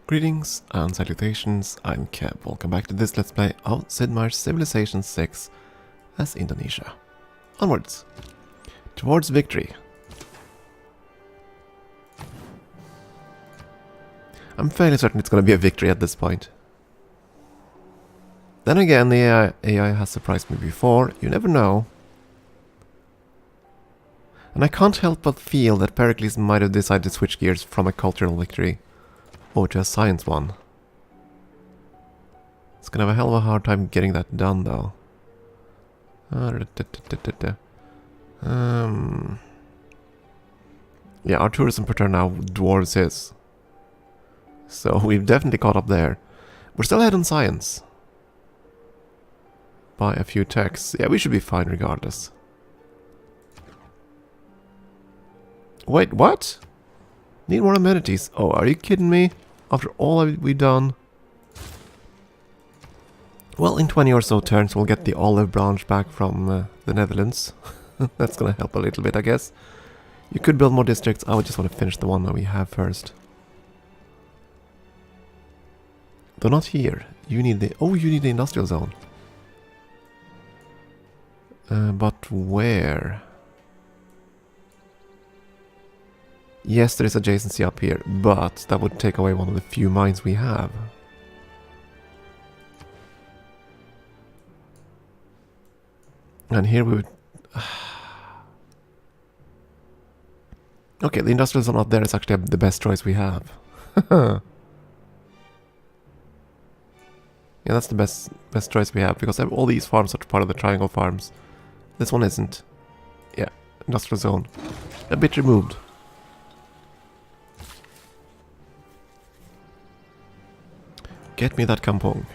Greetings and salutations, I'm Keb. Welcome back to this Let's Play of Sid Meier's Civilization 6 as Indonesia. Onwards, towards victory. I'm fairly certain it's going to be a victory at this point. Then again, the AI has surprised me before, you never know. And I can't help but feel that Pericles might have decided to switch gears from a cultural victory over to a science one. It's gonna have a hell of a hard time getting that done though. Yeah, our tourism per turn now dwarves his. So we've definitely caught up there. We're still ahead on science. By a few techs. Yeah, we should be fine regardless. Wait, what? Need more amenities. Oh, are you kidding me? After all we've done. Well, in 20 or so turns we'll get the olive branch back from the Netherlands. That's gonna help a little bit, I guess. You could build more districts. I would just want to finish the one that we have first. Though not here. You need the... Oh, you need the industrial zone. But where? Yes, there is adjacency up here, but that would take away one of the few mines we have. And here we would... Okay, the industrial zone out there is actually the best choice we have. Yeah, that's the best choice we have, because all these farms are part of the triangle farms. This one isn't. Yeah, industrial zone. A bit removed. Get me that kampong.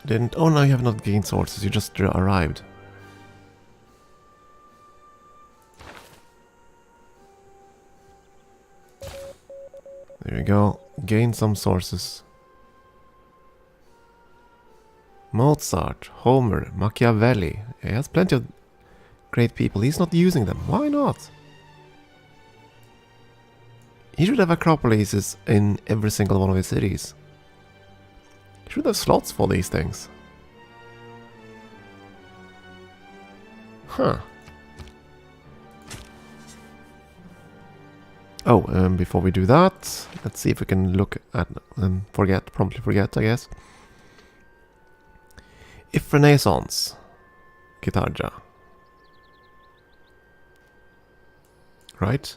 Didn't... Oh, no, you have not gained sources, you just arrived. There you go. Gain some sources. Mozart, Homer, Machiavelli. He has plenty of great people. He's not using them. Why not? He should have acropolises in every single one of his cities. He should have slots for these things. Huh. Oh, before we do that, let's see if we can look at and promptly forget, I guess. If Renaissance, Gitarja. Right?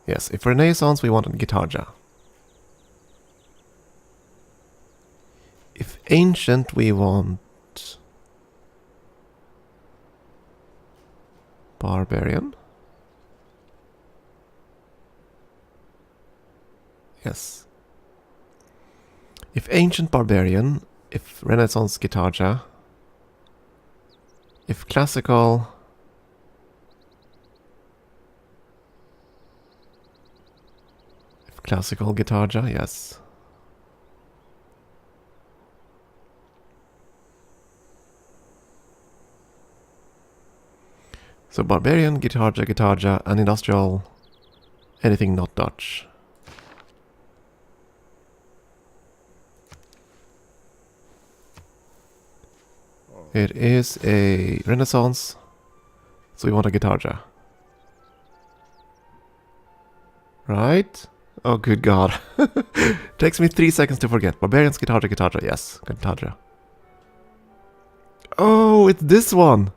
Yes, if Renaissance we wanted Gitarja. If Ancient we want Barbarian. Yes. If Ancient Barbarian, if Renaissance Gitarja. If classical... If classical Gitarja, yes. So Barbarian, Gitarja, Gitarja, and Industrial, anything not Dutch. It is a Renaissance, so we want a Gitarja. Right? Oh, good God. Takes me 3 seconds to forget. Barbarians, Gitarja, Gitarja. Yes, Gitarja. Oh, it's this one.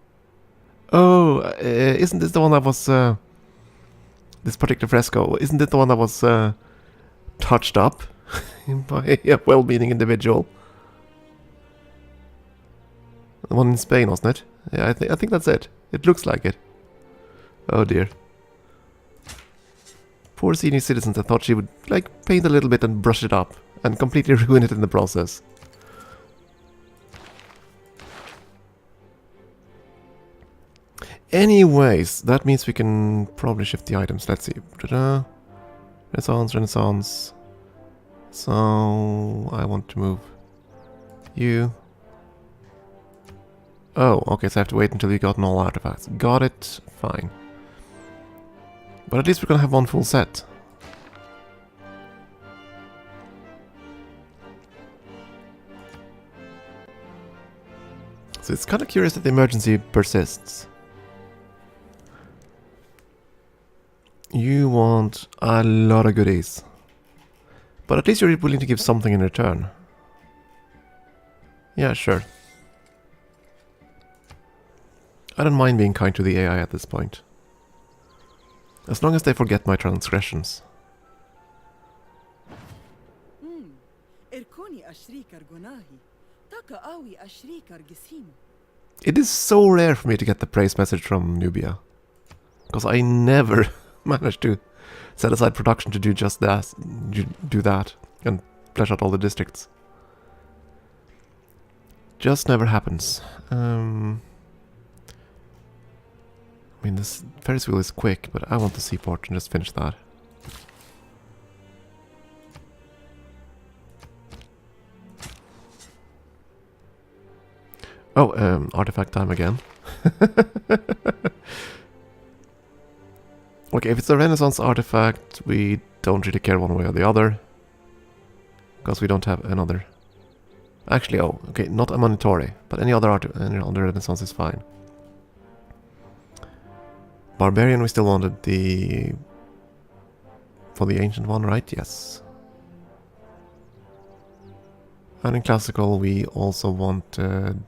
Oh, isn't this the one that was... this particular fresco, isn't it the one that was touched up by a well-meaning individual? The one in Spain, wasn't it? Yeah, I think that's it. It looks like it. Oh dear. Poor senior citizens, I thought she would, like, paint a little bit and brush it up, and completely ruin it in the process. Anyways, that means we can probably shift the items. Let's see. Ta-da. Renaissance, Renaissance. So I want to move you Oh, okay, so I have to wait until you gotten all artifacts. Got it. Fine. But at least we're gonna have one full set. So it's kind of curious that the emergency persists. You want a lot of goodies. But at least you're willing to give something in return. Yeah, sure. I don't mind being kind to the AI at this point. As long as they forget my transgressions. It is so rare for me to get the praise message from Nubia. Because I never manage to set aside production to do just that. Do that. And flesh out all the districts. Just never happens. I mean, this Ferris wheel is quick, but I want the seaport and just finish that. Oh, artifact time again. Okay, if it's a Renaissance artifact, we don't really care one way or the other. Because we don't have another. Actually, oh, okay, not a Monitory, but any other Renaissance is fine. Barbarian, we still wanted for the ancient one, right? Yes. And in classical, we also wanted...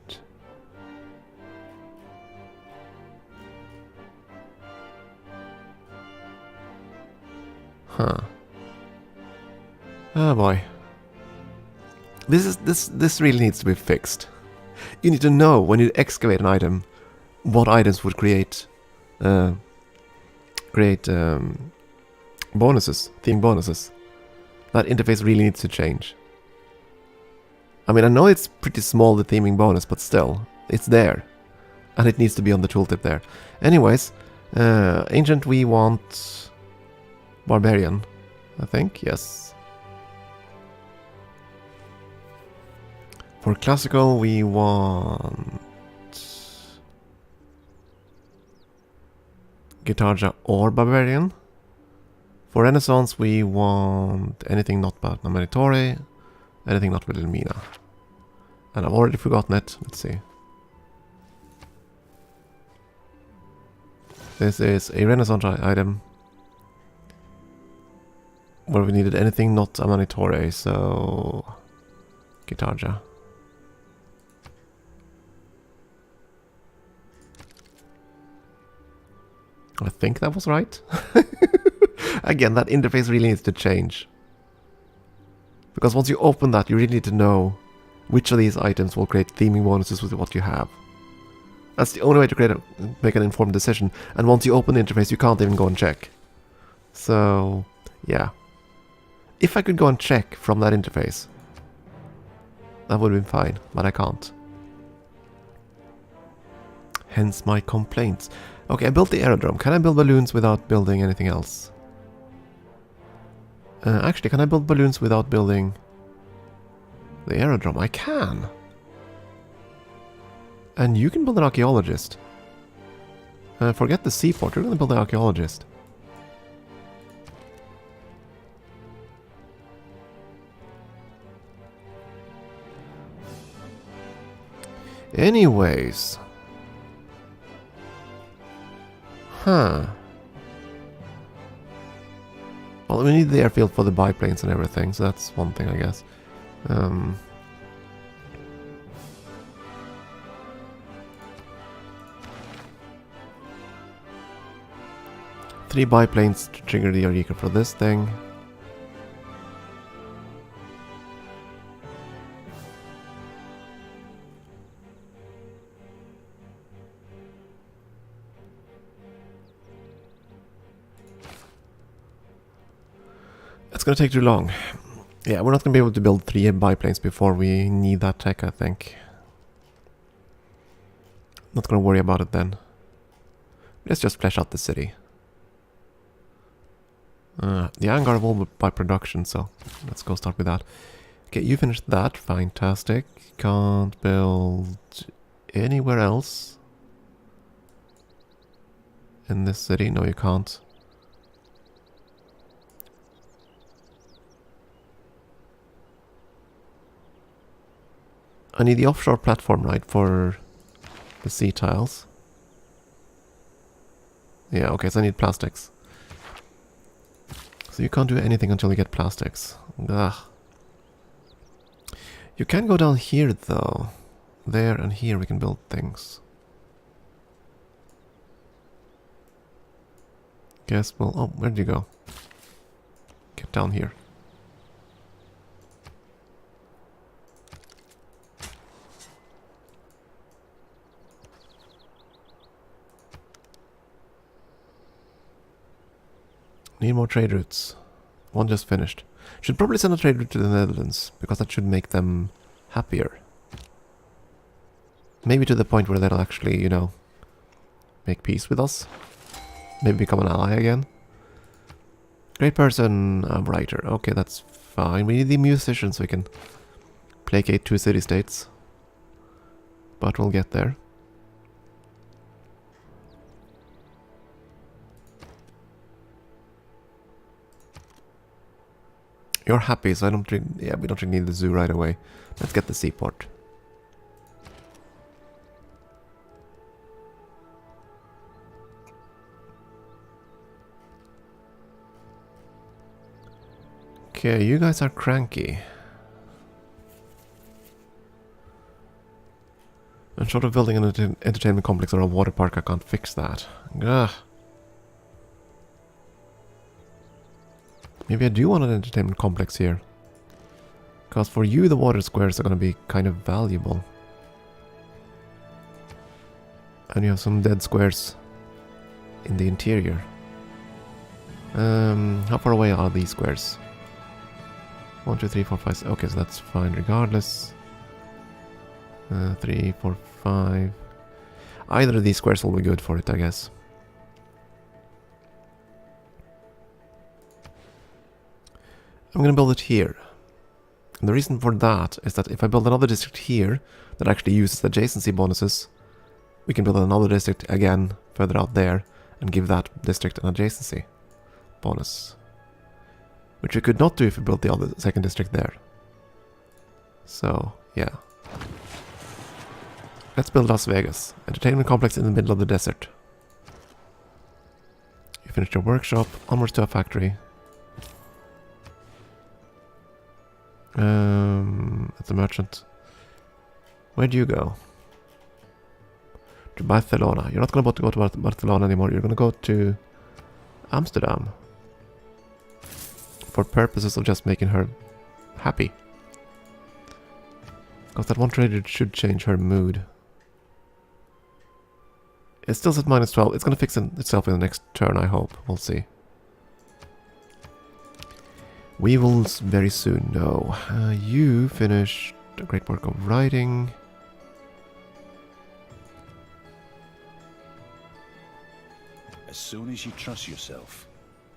Huh. Oh boy. This really needs to be fixed. You need to know when you excavate an item, what items would create bonuses, theme bonuses. That interface really needs to change. I mean, I know it's pretty small, the theming bonus, but still, it's there. And it needs to be on the tooltip there. Anyways, ancient we want... Barbarian, I think, yes. For classical we want... Guitarja or Barbarian. For Renaissance we want anything not but Nominatori, anything not Wilhelmina. And I've already forgotten it, let's see. This is a Renaissance item. Where we needed anything not a Manitore, so... Guitarja. I think that was right. Again, that interface really needs to change. Because once you open that, you really need to know which of these items will create theming bonuses with what you have. That's the only way to make an informed decision. And once you open the interface, you can't even go and check. So, yeah. If I could go and check from that interface, that would have been fine, but I can't. Hence my complaints. Okay, I built the aerodrome. Can I build balloons without building anything else? Actually, can I build balloons without building the aerodrome? I can. And you can build an archaeologist. Forget the seaport, you're going to build an archaeologist. Anyways. Huh. Well, we need the airfield for the biplanes and everything, so that's one thing, I guess. 3 biplanes to trigger the Eureka for this thing. It's gonna take too long. Yeah, we're not gonna be able to build 3 biplanes before we need that tech, I think. Not gonna worry about it then. Let's just flesh out the city. The hangar will by production, so let's go start with that. Okay, you finished that. Fantastic. Can't build anywhere else in this city? No, you can't. I need the offshore platform, right, for the sea tiles. Yeah, okay, so I need plastics. So you can't do anything until you get plastics. Ugh. You can go down here, though. There and here we can build things. Guess we'll... Oh, where'd you go? Get down here. Need more trade routes. One just finished. Should probably send a trade route to the Netherlands, because that should make them happier. Maybe to the point where they'll actually, you know, make peace with us. Maybe become an ally again. Great person, writer. Okay, that's fine. We need the musician so we can placate 2 city-states. But we'll get there. You're happy, so I don't really... Yeah, we don't really need the zoo right away. Let's get the seaport. Okay, you guys are cranky. And short of building an entertainment complex or a water park, I can't fix that. Ugh. Maybe I do want an entertainment complex here. Because for you, the water squares are going to be kind of valuable. And you have some dead squares in the interior. How far away are these squares? 1, 2, 3, 4, 5. Okay, so that's fine regardless. 3, 4, 5. Either of these squares will be good for it, I guess. I'm going to build it here. And the reason for that is that if I build another district here that actually uses adjacency bonuses, we can build another district again further out there and give that district an adjacency bonus. Which we could not do if we built the other second district there. So, yeah. Let's build Las Vegas. Entertainment complex in the middle of the desert. You finished your workshop, onwards to a factory. That's a merchant. Where do you go? To Barcelona. You're not going to go to Barcelona anymore. You're going to go to Amsterdam. For purposes of just making her happy. Because that one trader should change her mood. It's still at -12. It's going to fix itself in the next turn, I hope. We'll see. We will very soon know. You finished a great work of writing. As soon as you trust yourself,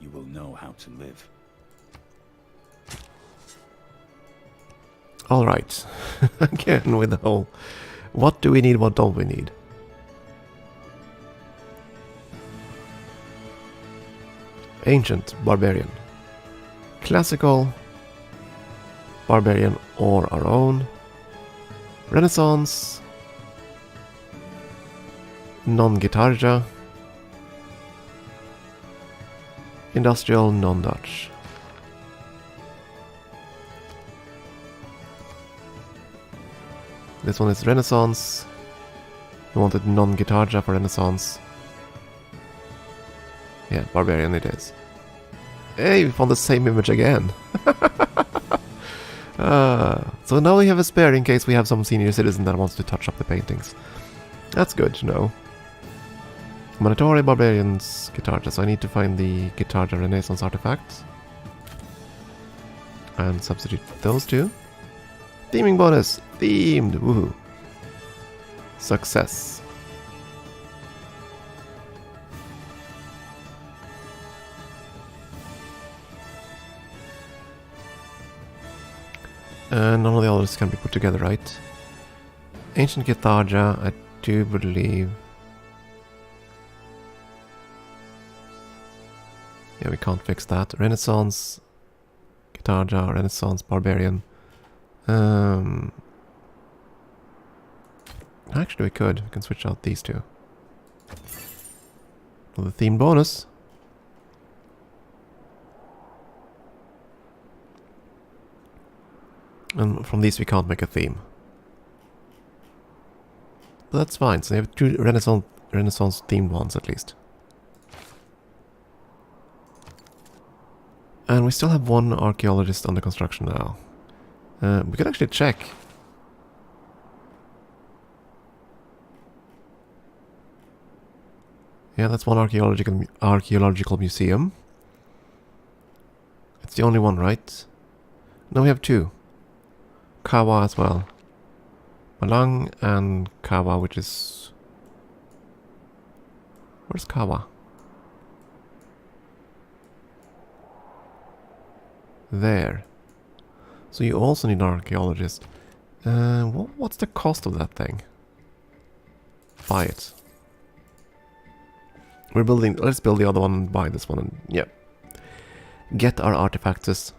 you will know how to live. Alright. Again with the whole... What do we need, what don't we need? Ancient, barbarian. Classical, barbarian or our own. Renaissance. Non-Guitarja. Industrial, non-Dutch. This one is Renaissance. We wanted non-Guitarja for Renaissance. Yeah, barbarian it is. Hey, we found the same image again. So now we have a spare in case we have some senior citizen that wants to touch up the paintings. That's good to know. Mandatory barbarians, Guitarja. So I need to find the Guitarja Renaissance artifacts. And substitute those two. Theming bonus! Themed! Woohoo! Success. And none of the others can be put together, right? Ancient Guitarja, I do believe... Yeah, we can't fix that. Renaissance, Guitar Jar, Renaissance, Barbarian. Actually, we could. We can switch out these two. For the theme bonus. And from these we can't make a theme. But that's fine. So we have two Renaissance themed ones at least. And we still have one archaeologist under construction now. We could actually check. Yeah, that's one archaeological museum. It's the only one, right? No, we have two. Kawa as well. Malang and Kawa, which is... Where's Kawa? There. So you also need an archaeologist. What's the cost of that thing? Buy it. We're building... Let's build the other one and buy this one. And yeah. Get our artifacts.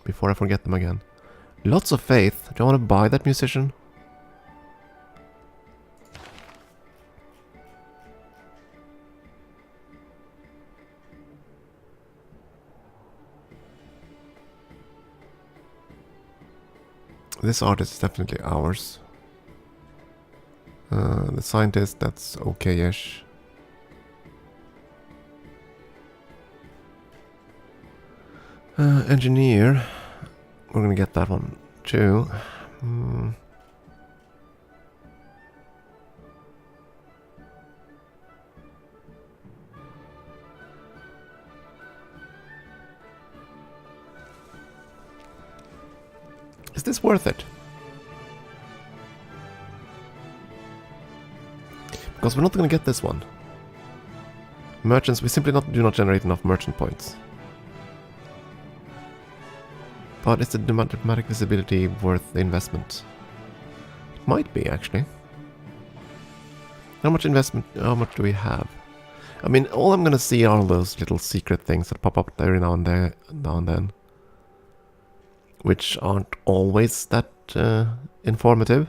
Before I forget them again. Lots of faith. Do you want to buy that musician? This artist is definitely ours. The scientist, that's okay-ish. Engineer, we're gonna get that one too. Is this worth it? Because we're not gonna get this one. Merchants, we simply do not generate enough merchant points. But is the dramatic visibility worth the investment? It might be, actually. How much investment, how much do we have? I mean, all I'm gonna see are all those little secret things that pop up every now and then. Which aren't always that informative.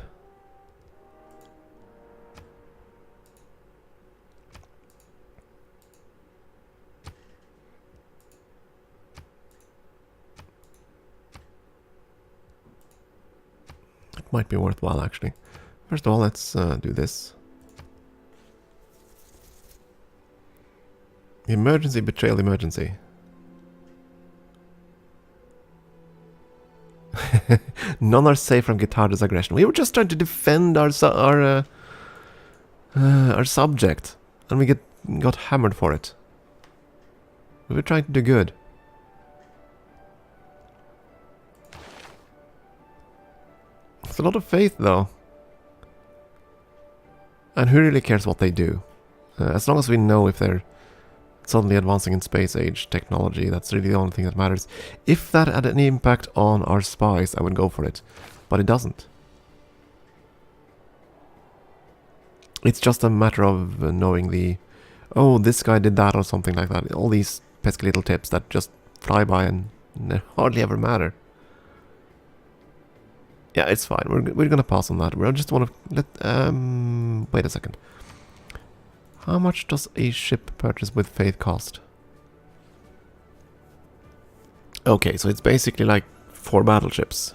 Might be worthwhile, actually. First of all, let's do this. Emergency, betrayal, emergency. None are safe from Guitardo's aggression. We were just trying to defend our subject, and we got hammered for it. We were trying to do good. It's a lot of faith, though. And who really cares what they do? As long as we know if they're suddenly advancing in space age technology, that's really the only thing that matters. If that had any impact on our spies, I would go for it. But it doesn't. It's just a matter of knowing the... Oh, this guy did that or something like that. All these pesky little tips that just fly by and hardly ever matter. Yeah, it's fine. We're gonna pass on that. We just want to let... wait a second. How much does a ship purchased with faith cost? Okay, so it's basically like 4 battleships.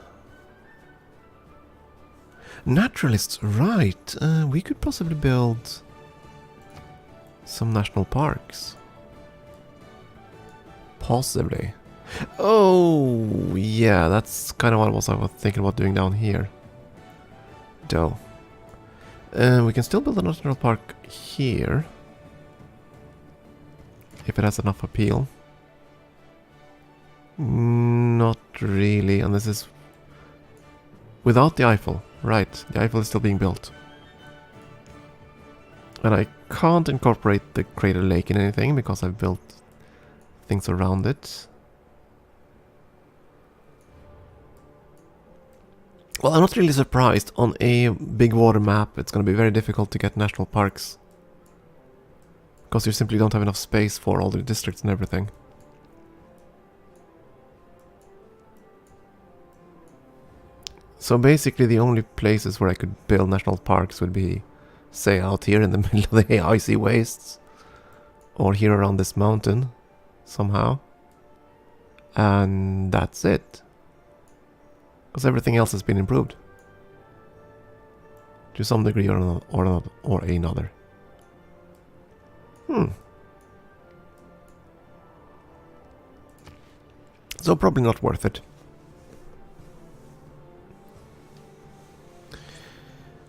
Naturalists, right. We could possibly build some national parks. Possibly. Oh, yeah, that's kind of what I was thinking about doing down here. Dough. We can still build a national park here. If it has enough appeal. Not really, and this is without the Eiffel. Right, the Eiffel is still being built. And I can't incorporate the crater lake in anything because I've built things around it. Well, I'm not really surprised. On a big water map, it's going to be very difficult to get national parks. Because you simply don't have enough space for all the districts and everything. So basically the only places where I could build national parks would be, say, out here in the middle of the icy wastes. Or here around this mountain, somehow. And that's it. Because everything else has been improved. To some degree or another. So probably not worth it.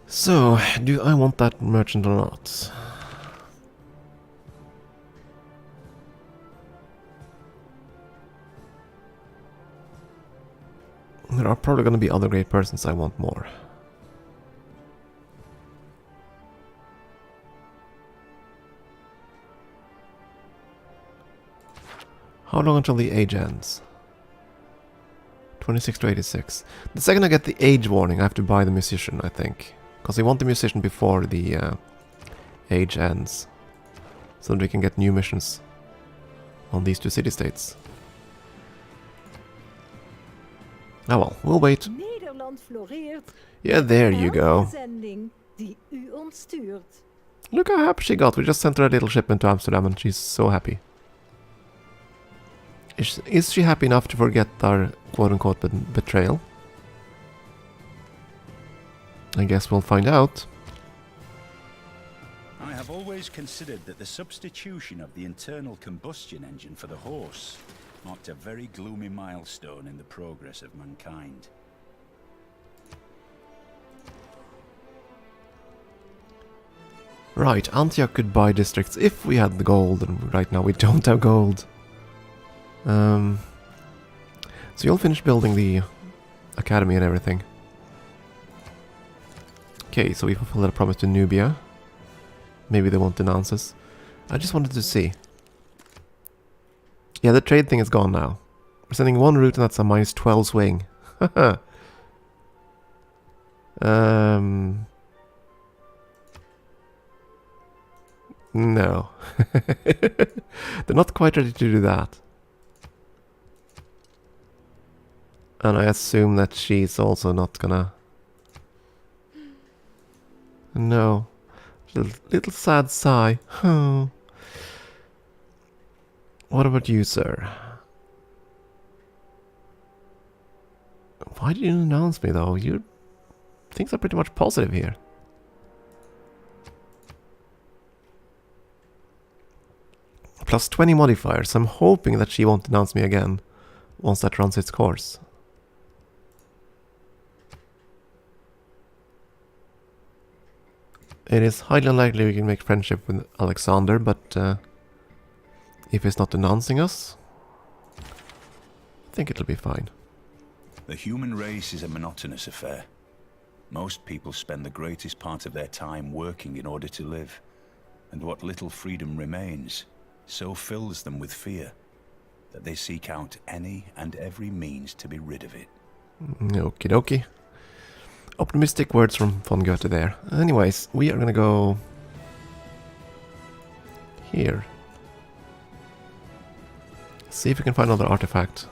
So, do I want that merchant or not? There are probably going to be other great persons I want more. How long until the age ends? 26 to 86. The second I get the age warning, I have to buy the musician, I think. Because I want the musician before the age ends. So that we can get new missions on these two city-states. Oh well, we'll wait. Yeah, there you go. Look how happy she got. We just sent her a little shipment to Amsterdam and she's so happy. Is she happy enough to forget our quote-unquote betrayal? I guess we'll find out. I have always considered that the substitution of the internal combustion engine for the horse marked a very gloomy milestone in the progress of mankind. Right, Antioch could buy districts if we had the gold, and right now we don't have gold. So you'll finish building the academy and everything. Okay, so we fulfilled a promise to Nubia. Maybe they won't denounce us. I just wanted to see. Yeah, the trade thing is gone now. We're sending one route and that's a minus 12 swing. No. They're not quite ready to do that. And I assume that she's also not gonna... No. Little sad sigh. Oh. What about you, sir? Why did you announce me, though? Things are pretty much positive here. Plus 20 modifiers. I'm hoping that she won't announce me again once that runs its course. It is highly unlikely we can make friendship with Alexander, but if he's not announcing us, I think it'll be fine. The human race is a monotonous affair. Most people spend the greatest part of their time working in order to live, and what little freedom remains so fills them with fear that they seek out any and every means to be rid of it. Okie dokie. Optimistic words from Von Goethe there. Anyways, we are gonna go here. See if we can find another artifact.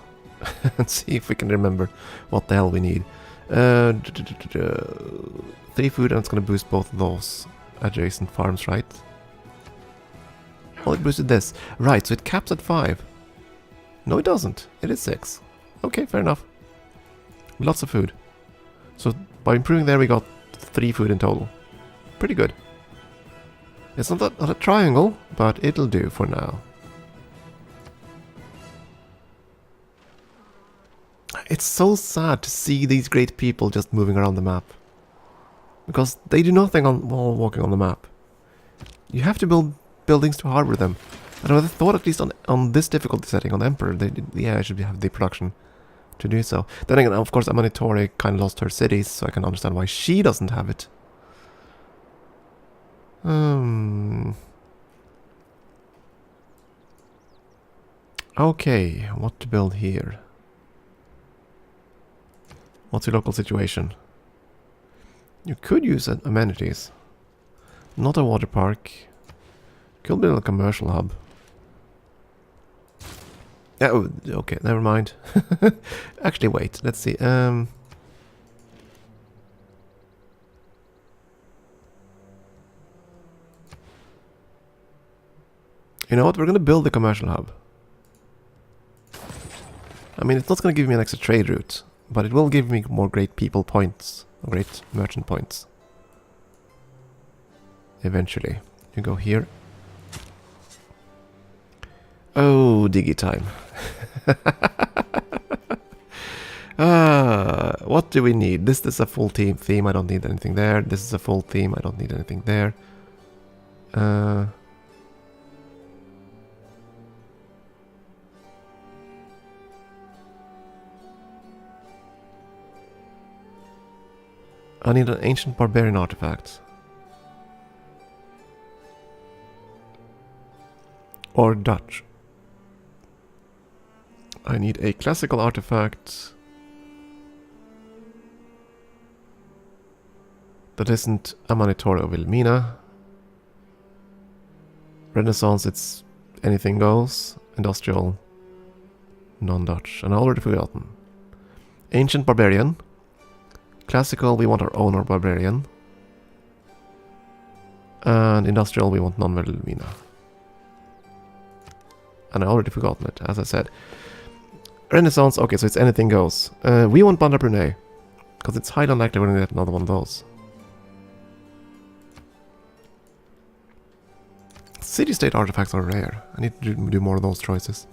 And see if we can remember what the hell we need. 3 food, and it's gonna boost both of those adjacent farms, right? Oh, it boosted this. Right, so it caps at 5. No, it doesn't. It is 6. Okay, fair enough. Lots of food. So by improving there, we got 3 food in total. Pretty good. It's not a triangle, but it'll do for now. It's so sad to see these great people just moving around the map. Because they do nothing while walking on the map. You have to build buildings to harbor them. And I would have thought at least on this difficulty setting, on the Emperor, I should have the production to do so. Then again, of course, Amanitori kind of lost her cities, so I can understand why she doesn't have it. Okay, what to build here? What's your local situation? You could use amenities. Not a water park. Could build a commercial hub. Oh, okay, never mind. Actually, wait, let's see. You know what? We're gonna build the commercial hub. I mean, it's not gonna give me an extra trade route, but it will give me more great people points, great merchant points. Eventually. You go here. Oh, diggy time. What do we need? This is a full theme. I don't need anything there. This is a full theme. I don't need anything there. I need an ancient barbarian artifact. Or Dutch. I need a classical artifact that isn't Amanitore or Wilhelmina. Renaissance, it's anything goes. Industrial, non-Dutch. And I already forgotten. Ancient barbarian. Classical, we want our own barbarian. And industrial, we want non-Wilhelmina. And I already forgotten it, as I said. Renaissance, okay, so it's anything goes. We want Banda Brunei, because it's highly unlikely we're going to get another one of those. City-state artifacts are rare. I need to do more of those choices.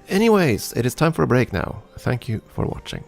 Anyways, it is time for a break now. Thank you for watching.